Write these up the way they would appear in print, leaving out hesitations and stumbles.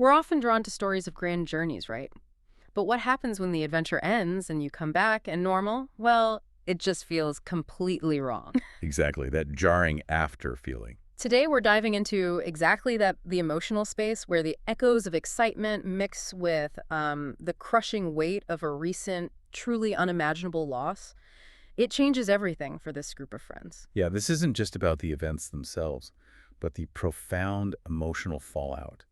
We're often drawn to stories of grand journeys, right? But what happens when the adventure ends and you come back and normal? Well, it just feels completely wrong. Exactly, that jarring after feeling. Today, we're diving into exactly that, the emotional space where the echoes of excitement mix with the crushing weight of a recent, truly unimaginable loss. It changes everything for this group of friends. Yeah, this isn't just about the events themselves, but the profound emotional fallout.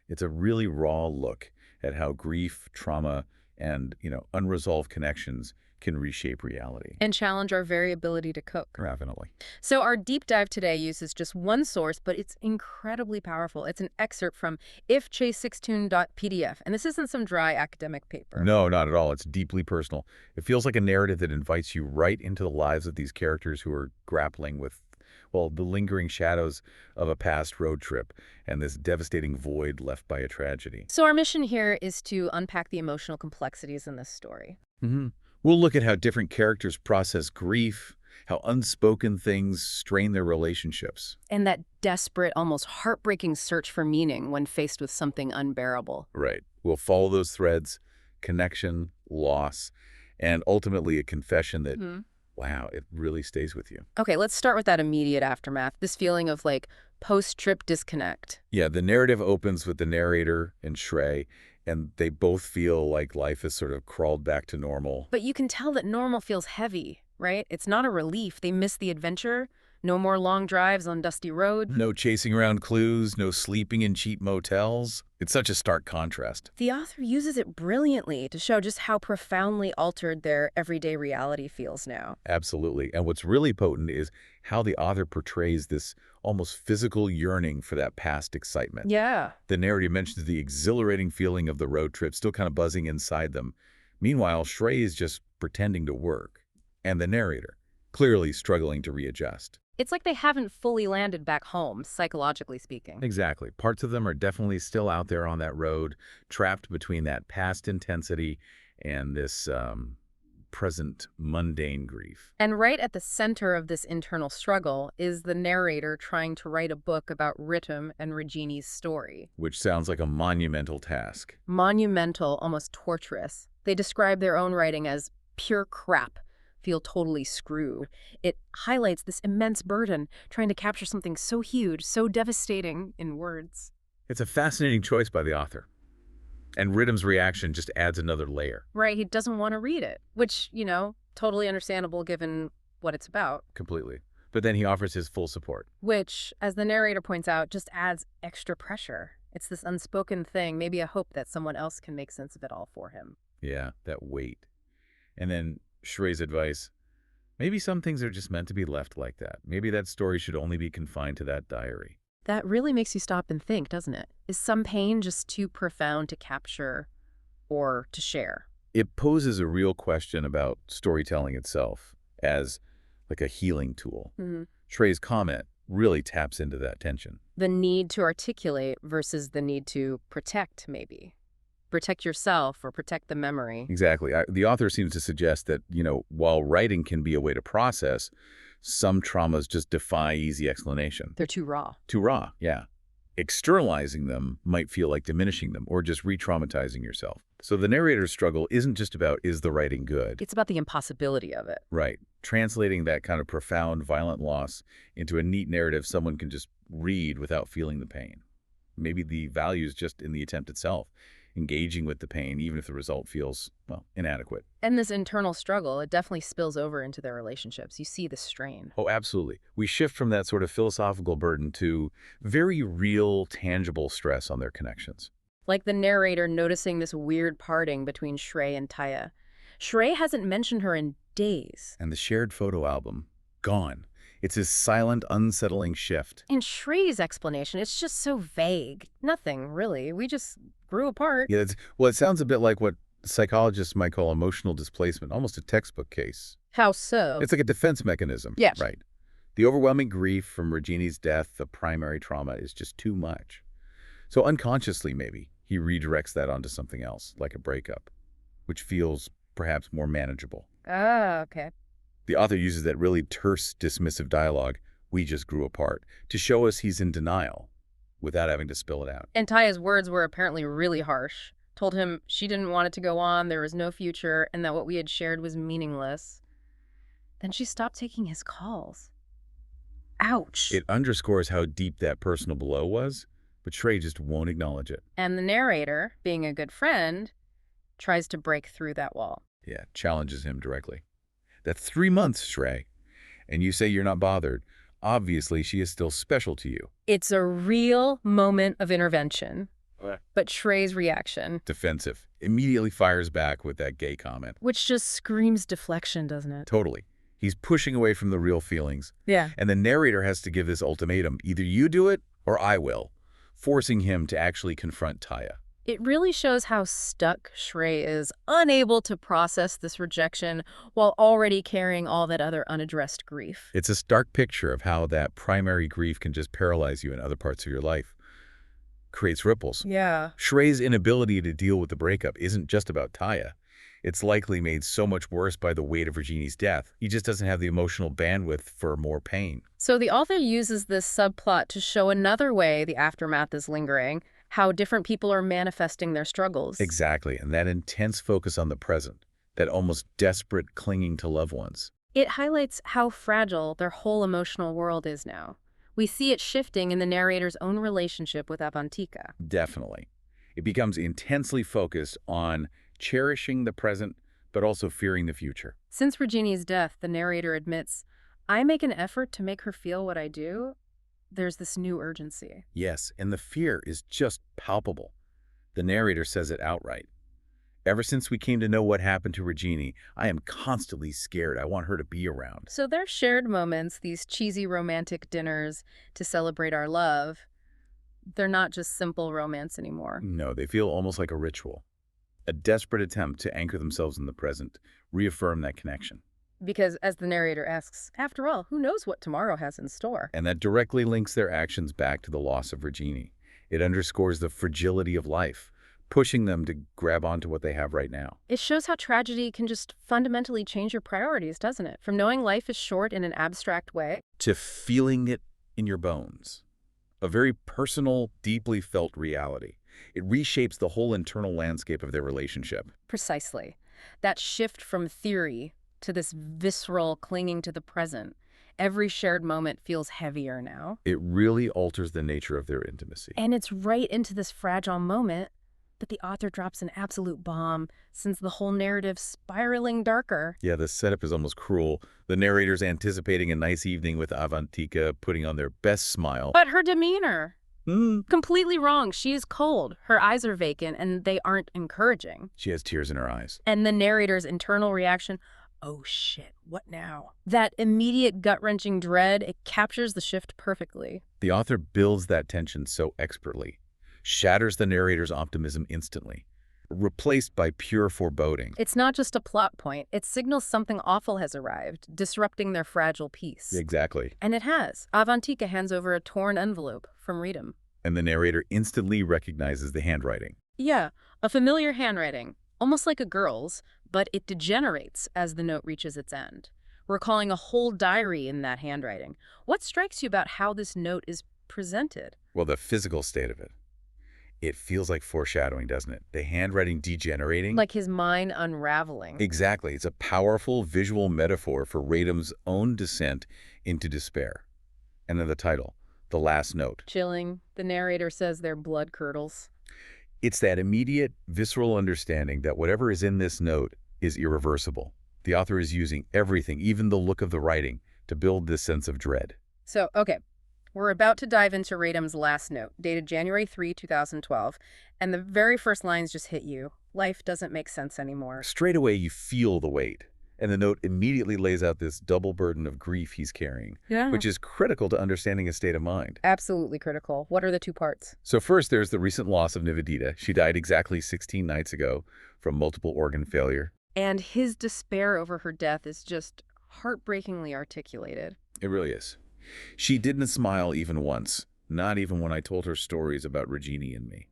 It's a really raw look at how grief, trauma, and, unresolved connections can reshape reality. And challenge our very ability to cope. Definitely. So our deep dive today uses just one source, but it's incredibly powerful. It's an excerpt from ifchase16.pdf, and this isn't some dry academic paper. No, not at all. It's deeply personal. It feels like a narrative that invites you right into the lives of these characters who are grappling with, well, the lingering shadows of a past road trip and this devastating void left by a tragedy. So our mission here is to unpack the emotional complexities in this story. hmm We'll look at how different characters process grief, how unspoken things strain their relationships. And that desperate, almost heartbreaking search for meaning when faced with something unbearable. Right. We'll follow those threads, connection, loss, and ultimately a confession that, wow, it really stays with you. Okay, let's start with that immediate aftermath, this feeling of like post-trip disconnect. Yeah, the narrative opens with the narrator and Shrey, and they both feel like life has sort of crawled back to normal. But you can tell that normal feels heavy, right? It's not a relief. They miss the adventure. No more long drives on dusty roads. No chasing around clues, no sleeping in cheap motels. It's such a stark contrast. The author uses it brilliantly to show just how profoundly altered their everyday reality feels now. Absolutely. And what's really potent is how the author portrays this almost physical yearning for that past excitement. Yeah. The narrative mentions the exhilarating feeling of the road trip still kind of buzzing inside them. Meanwhile, Shrey is just pretending to work. And the narrator, clearly struggling to readjust. It's like they haven't fully landed back home, psychologically speaking. Exactly. Parts of them are definitely still out there on that road, trapped between that past intensity and this present mundane grief. And right at the center of this internal struggle is the narrator trying to write a book about Ritum and Regini's story. Which sounds like a monumental task. Monumental, almost torturous. They describe their own writing as pure crap, feel totally screwed. It highlights this immense burden, trying to capture something so huge, so devastating in words. It's a fascinating choice by the author. And Ritum's reaction just adds another layer. Right, he doesn't want to read it, which, totally understandable given what it's about. Completely. But then he offers his full support. Which, as the narrator points out, just adds extra pressure. It's this unspoken thing, maybe a hope that someone else can make sense of it all for him. Yeah, that weight. And then Shrey's advice, maybe some things are just meant to be left like that. Maybe that story should only be confined to that diary. That really makes you stop and think, doesn't it? Is some pain just too profound to capture or to share? It poses a real question about storytelling itself as like a healing tool. Shrey's comment really taps into that tension. The need to articulate versus the need to protect, maybe. Protect yourself or protect the memory. Exactly. The author seems to suggest that, while writing can be a way to process, some traumas just defy easy explanation. They're too raw. Too raw, yeah. Externalizing them might feel like diminishing them or just re-traumatizing yourself. So the narrator's struggle isn't just about, is the writing good? It's about the impossibility of it. Right. Translating that kind of profound, violent loss into a neat narrative someone can just read without feeling the pain. Maybe the value is just in the attempt itself, engaging with the pain, even if the result feels, well, inadequate. And this internal struggle, it definitely spills over into their relationships. You see the strain. Oh, absolutely. We shift from that sort of philosophical burden to very real, tangible stress on their connections. Like the narrator noticing this weird parting between Shrey and Taya. Shrey hasn't mentioned her in days. And the shared photo album, gone. It's this silent, unsettling shift. In Shrey's explanation, it's just so vague. Nothing, really. We just grew apart. Yeah, it sounds a bit like what psychologists might call emotional displacement, almost a textbook case. How so? It's like a defense mechanism. Yes. Right. The overwhelming grief from Regini's death, the primary trauma, is just too much. So unconsciously, maybe, he redirects that onto something else, like a breakup, which feels perhaps more manageable. Ah, okay. The author uses that really terse, dismissive dialogue, "we just grew apart," to show us he's in denial, without having to spill it out. And Taya's words were apparently really harsh. Told him she didn't want it to go on, there was no future, and that what we had shared was meaningless. Then she stopped taking his calls. Ouch. It underscores how deep that personal blow was, but Shrey just won't acknowledge it. And the narrator, being a good friend, tries to break through that wall. Yeah, challenges him directly. That's 3 months, Shrey. And you say you're not bothered. Obviously, she is still special to you. It's a real moment of intervention. What? But Shrey's reaction, Defensive. Immediately fires back with that gay comment. which just screams deflection, doesn't it? Totally. He's pushing away from the real feelings. Yeah. And the narrator has to give this ultimatum. Either you do it, or I will. Forcing him to actually confront Taya. It really shows how stuck Shrey is, unable to process this rejection while already carrying all that other unaddressed grief. It's a stark picture of how that primary grief can just paralyze you in other parts of your life. Creates ripples. Yeah. Shrey's inability to deal with the breakup isn't just about Taya. It's likely made so much worse by the weight of Regini's death. He just doesn't have the emotional bandwidth for more pain. So the author uses this subplot to show another way the aftermath is lingering, how different people are manifesting their struggles. Exactly, and that intense focus on the present, that almost desperate clinging to loved ones. It highlights how fragile their whole emotional world is now. We see it shifting in the narrator's own relationship with Avantika. Definitely. It becomes intensely focused on cherishing the present, but also fearing the future. Since Regini's death, the narrator admits, I make an effort to make her feel what I do. There's this new urgency. Yes, and the fear is just palpable. The narrator says it outright. Ever since we came to know what happened to Regini, I am constantly scared. I want her to be around. So their shared moments, these cheesy romantic dinners to celebrate our love, they're not just simple romance anymore. No, they feel almost like a ritual. A desperate attempt to anchor themselves in the present, reaffirm that connection. Because, as the narrator asks, after all, who knows what tomorrow has in store? And that directly links their actions back to the loss of Regini. It underscores the fragility of life, pushing them to grab onto what they have right now. It shows how tragedy can just fundamentally change your priorities, doesn't it? From knowing life is short in an abstract way To feeling it in your bones. A very personal, deeply felt reality. It reshapes the whole internal landscape of their relationship. Precisely. That shift from theory to this visceral clinging to the present. Every shared moment feels heavier now. It really alters the nature of their intimacy. And it's right into this fragile moment that the author drops an absolute bomb, sends the whole narrative spiraling darker. Yeah, the setup is almost cruel. The narrator's anticipating a nice evening with Avantika, putting on their best smile. But her demeanor, Hmm. completely wrong. She is cold. Her eyes are vacant, and they aren't encouraging. She has tears in her eyes. And the narrator's internal reaction, oh shit, what now? That immediate gut-wrenching dread, it captures the shift perfectly. The author builds that tension so expertly, shatters the narrator's optimism instantly, replaced by pure foreboding. It's not just a plot point. It signals something awful has arrived, disrupting their fragile peace. Exactly. And it has. Avantika hands over a torn envelope from Reedham. And the narrator instantly recognizes the handwriting. Yeah, a familiar handwriting, almost like a girl's, but it degenerates as the note reaches its end, recalling a whole diary in that handwriting. What strikes you about how this note is presented? Well, the physical state of it. It feels like foreshadowing, doesn't it? The handwriting degenerating. Like his mind unraveling. Exactly. It's a powerful visual metaphor for Radham's own descent into despair. And then the title, The Last Note. Chilling. The narrator says their blood curdles. It's that immediate, visceral understanding that whatever is in this note is irreversible. The author is using everything, even the look of the writing, to build this sense of dread. So, okay, we're about to dive into Radham's last note, dated January 3, 2012, and the very first lines just hit you. Life doesn't make sense anymore. Straight away, you feel the weight. And the note immediately lays out this double burden of grief he's carrying, Yeah. which is critical to understanding his state of mind. Absolutely critical. What are the two parts? So first, there's the recent loss of Nivedita. She died exactly 16 nights ago from multiple organ failure. And his despair over her death is just heartbreakingly articulated. It really is. She didn't smile even once, not even when I told her stories about Regini and me.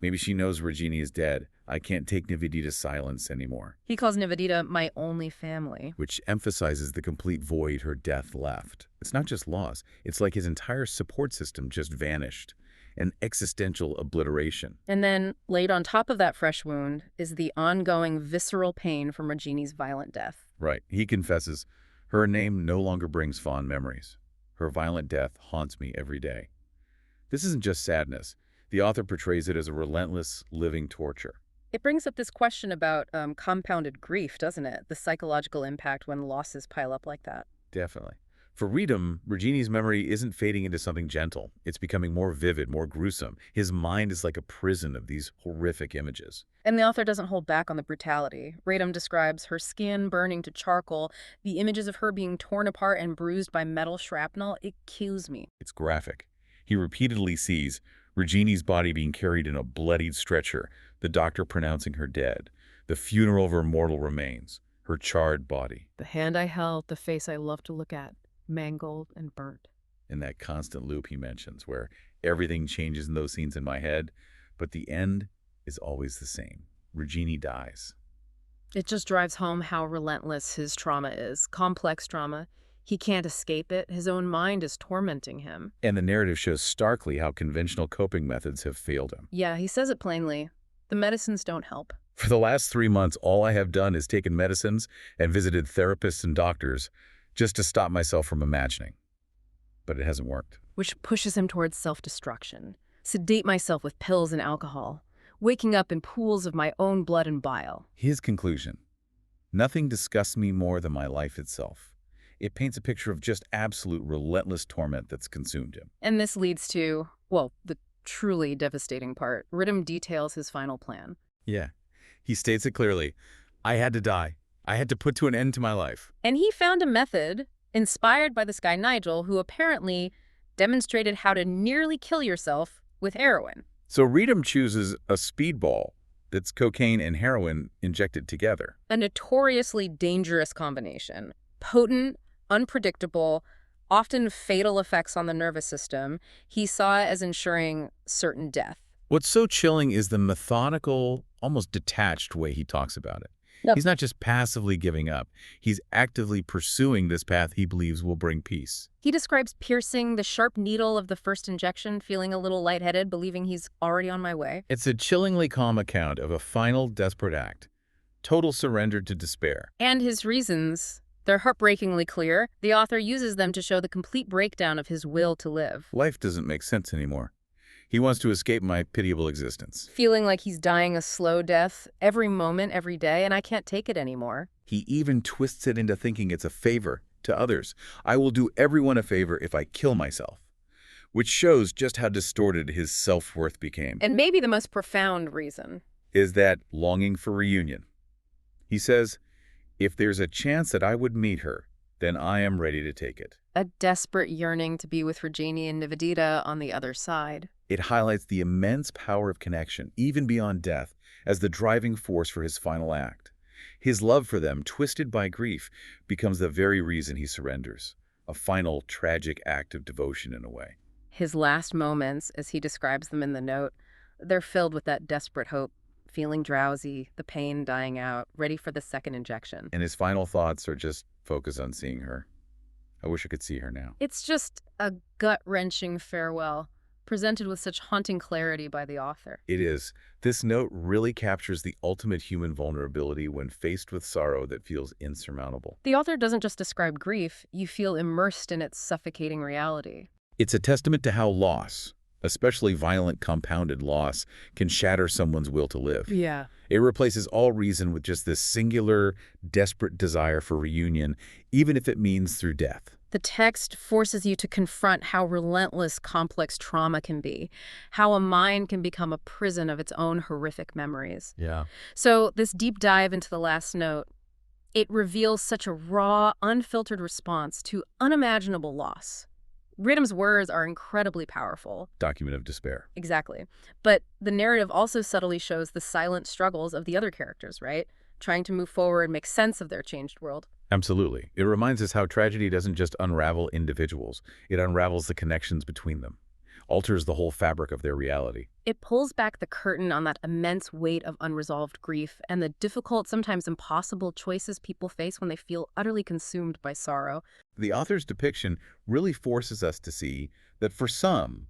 Maybe she knows Regini is dead. I can't take Nivedita's silence anymore. He calls Nivedita my only family. Which emphasizes the complete void her death left. It's not just loss. It's like his entire support system just vanished. an existential obliteration. And then, laid on top of that fresh wound, is the ongoing visceral pain from Regini's violent death. Right. He confesses, her name no longer brings fond memories. Her violent death haunts me every day. This isn't just sadness. The author portrays it as a relentless, living torture. It brings up this question about compounded grief, doesn't it? The psychological impact when losses pile up like that. Definitely. For Reedham, Regini's memory isn't fading into something gentle. It's becoming more vivid, more gruesome. His mind is like a prison of these horrific images. And the author doesn't hold back on the brutality. Radham describes her skin burning to charcoal, the images of her being torn apart and bruised by metal shrapnel. It kills me. It's graphic. He repeatedly sees Regini's body being carried in a bloodied stretcher, the doctor pronouncing her dead, the funeral of her mortal remains, her charred body. The hand I held, the face I loved to look at, mangled and burnt. In that constant loop he mentions, where everything changes in those scenes in my head, but the end is always the same. Regini dies. It just drives home how relentless his trauma is. Complex trauma. He can't escape it. His own mind is tormenting him. And the narrative shows starkly how conventional coping methods have failed him. Yeah, he says it plainly. The medicines don't help. For the last 3 months, all I have done is taken medicines and visited therapists and doctors just to stop myself from imagining. But it hasn't worked. Which pushes him towards self-destruction. Sedate myself with pills and alcohol. Waking up in pools of my own blood and bile. His conclusion: nothing disgusts me more than my life itself. It paints a picture of just absolute relentless torment that's consumed him. And this leads to, well, the truly devastating part. Ridham details his final plan. Yeah. He states it clearly. I had to die. I had to put to an end to my life. And he found a method inspired by this guy Nigel, who apparently demonstrated how to nearly kill yourself with heroin. So Reedham chooses a speedball that's cocaine and heroin injected together. A notoriously dangerous combination. Potent, unpredictable, often fatal effects on the nervous system. He saw it as ensuring certain death. What's so chilling is the methodical, almost detached way he talks about it. Yep. He's not just passively giving up. He's actively pursuing this path he believes will bring peace. He describes piercing the sharp needle of the first injection, feeling a little lightheaded, believing he's already on my way. It's a chillingly calm account of a final desperate act. Total surrender to despair. And his reasons, they're heartbreakingly clear. The author uses them to show the complete breakdown of his will to live. Life doesn't make sense anymore. He wants to escape my pitiable existence. Feeling like he's dying a slow death every moment, every day, and I can't take it anymore. He even twists it into thinking it's a favor to others. I will do everyone a favor if I kill myself. Which shows just how distorted his self-worth became. And maybe the most profound reason is that longing for reunion. He says, if there's a chance that I would meet her, then I am ready to take it. A desperate yearning to be with Regini and Nivedita on the other side. It highlights the immense power of connection, even beyond death, as the driving force for his final act. His love for them, twisted by grief, becomes the very reason he surrenders. A final, tragic act of devotion in a way. His last moments, as he describes them in the note, they're filled with that desperate hope, feeling drowsy, the pain dying out, ready for the second injection. And his final thoughts are just focused on seeing her. I wish I could see her now. It's just a gut-wrenching farewell, presented with such haunting clarity by the author. It is. This note really captures the ultimate human vulnerability when faced with sorrow that feels insurmountable. The author doesn't just describe grief, you feel immersed in its suffocating reality. It's a testament to how loss, especially violent compounded loss, can shatter someone's will to live. Yeah. It replaces all reason with just this singular, desperate desire for reunion, even if it means through death. The text forces you to confront how relentless complex trauma can be, how a mind can become a prison of its own horrific memories. Yeah. So this deep dive into the last note, it reveals such a raw, unfiltered response to unimaginable loss. Ridham's words are incredibly powerful. Document of despair. Exactly. But the narrative also subtly shows the silent struggles of the other characters, right? Trying to move forward and make sense of their changed world. Absolutely. It reminds us how tragedy doesn't just unravel individuals. It unravels the connections between them, alters the whole fabric of their reality. It pulls back the curtain on that immense weight of unresolved grief and the difficult, sometimes impossible choices people face when they feel utterly consumed by sorrow. The author's depiction really forces us to see that for some,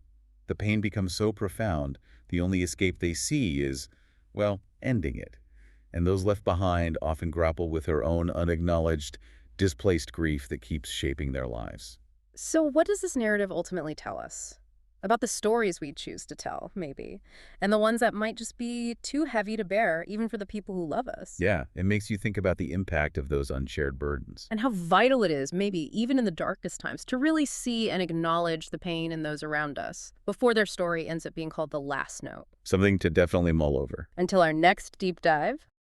The pain becomes so profound, the only escape they see is, well, ending it. And those left behind often grapple with their own unacknowledged, displaced grief that keeps shaping their lives. So what does this narrative ultimately tell us? About the stories we choose to tell, maybe, and the ones that might just be too heavy to bear, even for the people who love us. Yeah, it makes you think about the impact of those unshared burdens. And how vital it is, maybe even in the darkest times, to really see and acknowledge the pain in those around us before their story ends up being called the last note. Something to definitely mull over. Until our next deep dive.